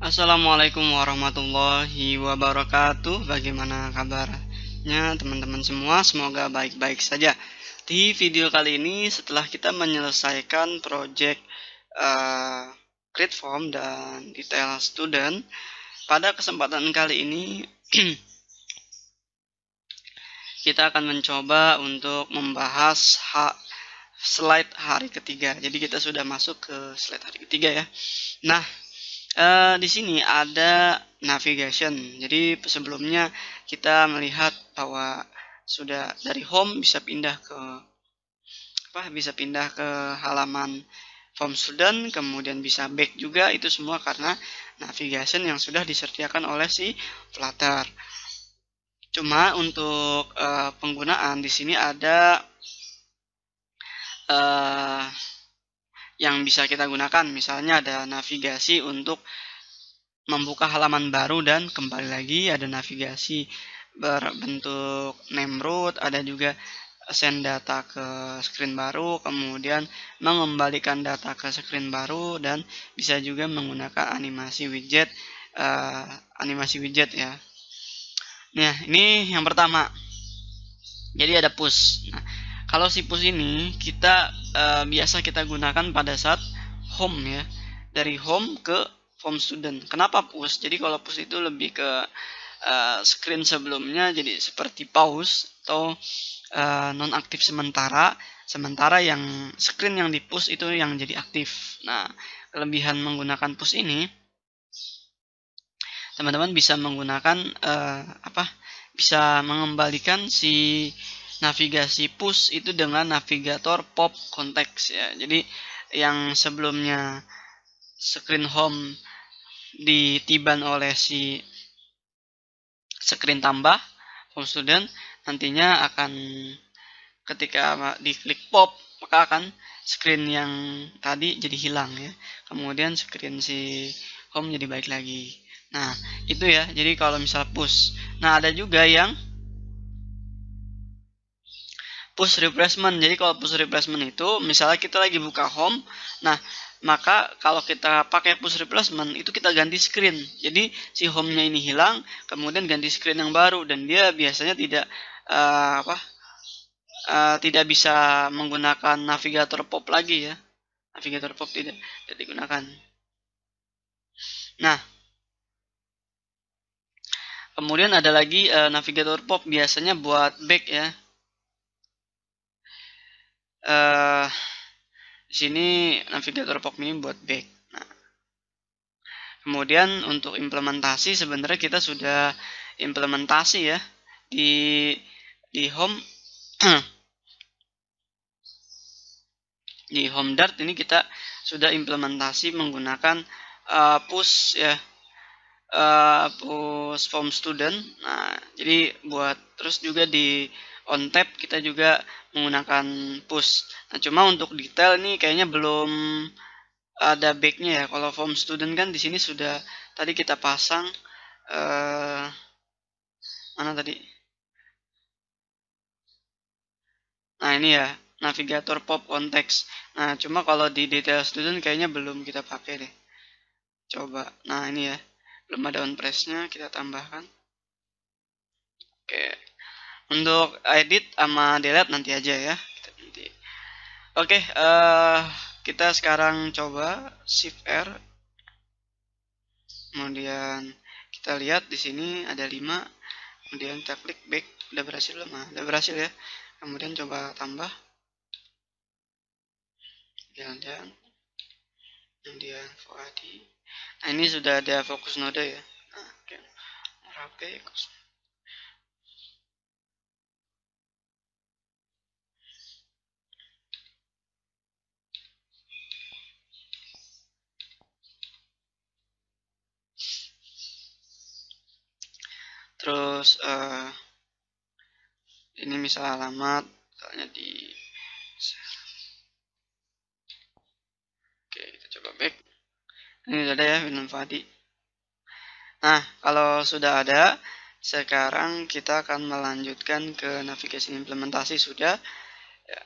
Assalamualaikum warahmatullahi wabarakatuh. Bagaimana kabarnya teman-teman semua? Semoga baik-baik saja. Di video kali ini, setelah kita menyelesaikan project create form dan detail student, pada kesempatan kali ini kita akan mencoba untuk membahas slide hari ketiga. Jadi kita sudah masuk ke slide hari ketiga ya. Nah, di sini ada navigation. Jadi sebelumnya kita melihat bahwa sudah dari home bisa pindah ke halaman form student, kemudian bisa back juga. Itu semua karena navigation yang sudah disediakan oleh si Flutter. Cuma untuk penggunaan di sini ada yang bisa kita gunakan. Misalnya ada navigasi untuk membuka halaman baru dan kembali lagi, ada navigasi berbentuk name root, ada juga send data ke screen baru, kemudian mengembalikan data ke screen baru, dan bisa juga menggunakan animasi widget ya. Nah, ini yang pertama. Jadi ada push. Nah, kalau si push ini kita biasa kita gunakan pada saat home ya. Dari home ke form student. Kenapa push? Jadi kalau push itu lebih ke screen sebelumnya jadi seperti pause atau nonaktif sementara. Sementara yang screen yang di push itu yang jadi aktif. Nah, kelebihan menggunakan push ini, teman-teman bisa menggunakan bisa mengembalikan si navigasi push itu dengan navigator pop konteks ya. Jadi yang sebelumnya screen home ditiban oleh si screen tambah home student, nantinya akan ketika diklik pop maka akan screen yang tadi jadi hilang ya. Kemudian screen si home jadi baik lagi. Nah, itu ya. Jadi kalau misal push. Nah, ada juga yang push replacement. Jadi kalau push replacement itu misalnya kita lagi buka home, nah maka kalau kita pakai push replacement itu kita ganti screen. Jadi si home-nya ini hilang, kemudian ganti screen yang baru, dan dia biasanya tidak bisa menggunakan navigator pop lagi ya. Navigator pop tidak digunakan. Nah, kemudian ada lagi navigator pop biasanya buat back ya. Di sini navigator pop ini buat back. Nah, kemudian untuk implementasi sebenarnya kita sudah implementasi ya di home di home dart ini kita sudah implementasi menggunakan push ya, push form student. Nah, jadi buat terus juga di on tab kita juga menggunakan push. Nah, cuma untuk detail ini kayaknya belum ada backnya ya. Kalau form student kan di sini sudah tadi kita pasang mana tadi? Nah, ini ya navigator pop konteks. Nah, cuma kalau di detail student kayaknya belum kita pakai deh. Coba. Nah, ini ya. Belum ada on press-nya, kita tambahkan. Oke. Untuk edit sama delete nanti aja ya. Oke, kita sekarang coba shift R. Kemudian kita lihat di sini ada 5. Kemudian kita klik back. Udah berhasil belum? Nah, udah berhasil ya. Kemudian coba tambah. Jalan-jalan. Kemudian Fuadi. Nah, ini sudah ada fokus node ya. Nah, oke. Rapi. Terus ini misal alamat, misalnya di oke, kita coba back. Ini sudah ada ya Windows Fadi. Nah, kalau sudah ada, sekarang kita akan melanjutkan ke navigasi implementasi. Sudah ya.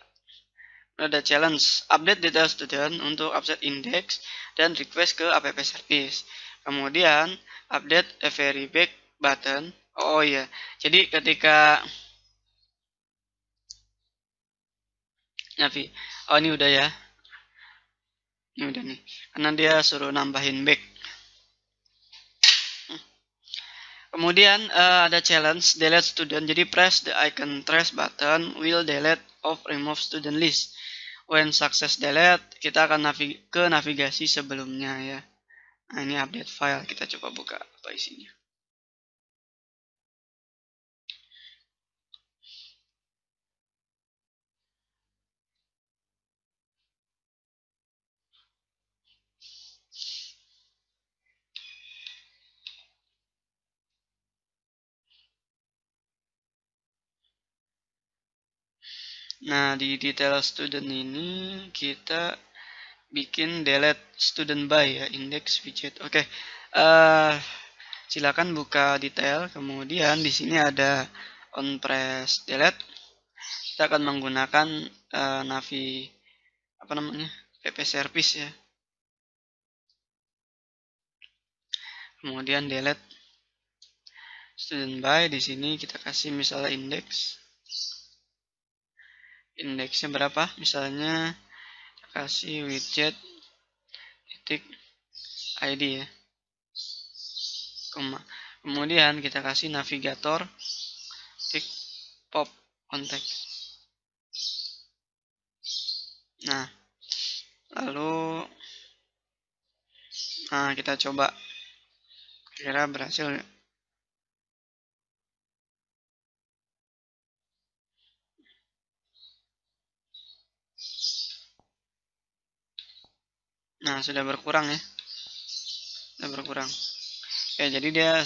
Ada challenge update detail student untuk update index dan request ke app service. Kemudian update a very big button. Oh iya, jadi ketika oh ini udah ya, ini udah nih, karena dia suruh nambahin back. Kemudian ada challenge delete student. Jadi press the icon trash button will delete of remove student list. When success delete, kita akan ke navigasi sebelumnya ya. Nah, ini update file, kita coba buka apa isinya. Nah, di detail student ini kita bikin delete student by ya, index widget. Oke. Silakan buka detail. Kemudian di sini ada on press delete. Kita akan menggunakan navi apa namanya? pp service ya. Kemudian delete student by, di sini kita kasih misalnya indeksnya berapa, misalnya kita kasih widget titik id ya, kemudian kita kasih navigator titik pop context. Nah, lalu kita coba kira berhasil nggak. Nah, sudah berkurang ya, sudah berkurang ya. Jadi dia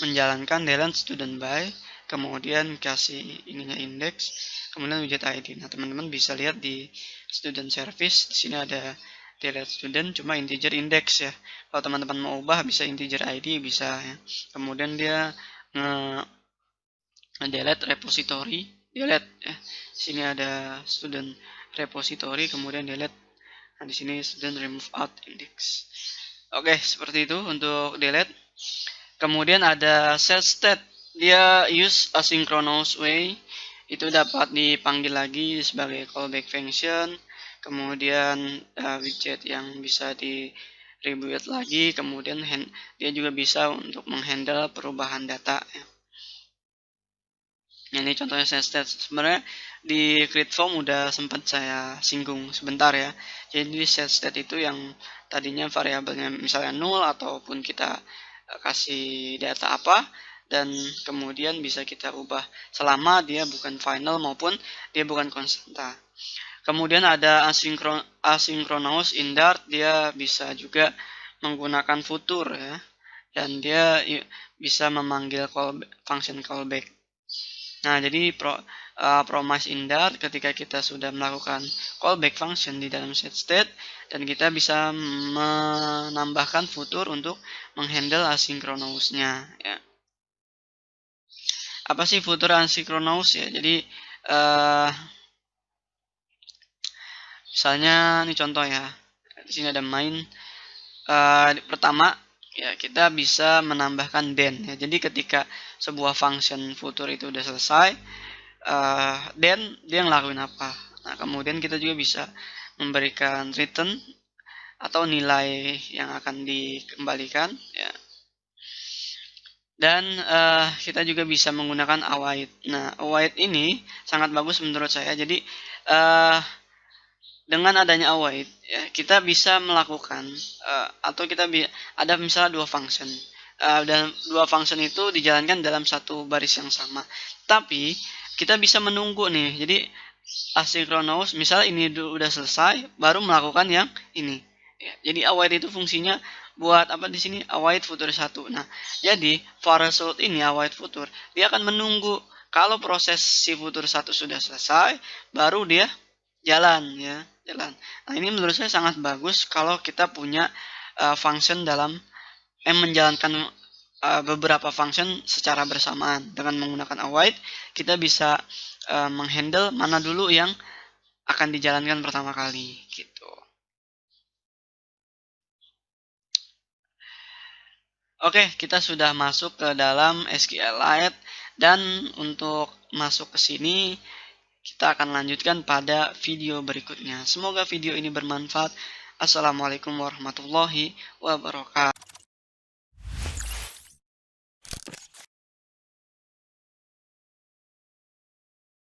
menjalankan delete student by, kemudian kasih ininya index, kemudian widget id. Nah, teman-teman bisa lihat di student service, di sini ada delete student cuma integer index ya. Kalau teman-teman mau ubah bisa integer id, bisa ya. Kemudian dia delete repository, delete ya. Di sini ada student repository, kemudian delete. Nah, di sini student remove out index. Oke, seperti itu untuk delete. Kemudian ada set state, dia use asynchronous way, itu dapat dipanggil lagi sebagai callback function. Kemudian widget yang bisa di rebuild lagi, kemudian dia juga bisa untuk menghandle perubahan data ya. Ini contohnya set state. Sebenarnya di create form udah sempat saya singgung sebentar ya. Jadi set state itu yang tadinya variabelnya misalnya null, ataupun kita kasih data apa, dan kemudian bisa kita ubah selama dia bukan final maupun dia bukan konstanta. Kemudian ada asynchronous in Dart, dia bisa juga menggunakan futur ya, dan dia bisa memanggil function callback. Nah, jadi promise in Dart, ketika kita sudah melakukan callback function di dalam set state, dan kita bisa menambahkan futur untuk menghandle asynchronous-nya ya. Apa sih futur asynchronous ya? Jadi misalnya ini contoh ya. Di sini ada main. Pertama ya, kita bisa menambahkan then ya. Jadi ketika sebuah function futur itu udah selesai, then dia ngelakuin apa. Nah, kemudian kita juga bisa memberikan return atau nilai yang akan dikembalikan ya. Dan kita juga bisa menggunakan await. Nah, await ini sangat bagus menurut saya. Jadi dengan adanya await ya, kita bisa melakukan atau kita ada misalnya dua function, dan dua function itu dijalankan dalam satu baris yang sama, tapi kita bisa menunggu nih. Jadi asynchronous, misalnya ini udah selesai baru melakukan yang ini ya. Jadi await itu fungsinya buat apa di sini? Await futur satu. Nah, jadi for result ini await futur, dia akan menunggu kalau proses si futur satu sudah selesai baru dia jalan ya, jalan. Nah, ini menurut saya sangat bagus kalau kita punya function dalam menjalankan beberapa function secara bersamaan. Dengan menggunakan await, kita bisa menghandle mana dulu yang akan dijalankan pertama kali gitu. Oke, kita sudah masuk ke dalam SQLite dan untuk masuk ke sini kita akan lanjutkan pada video berikutnya. Semoga video ini bermanfaat. Assalamualaikum warahmatullahi wabarakatuh.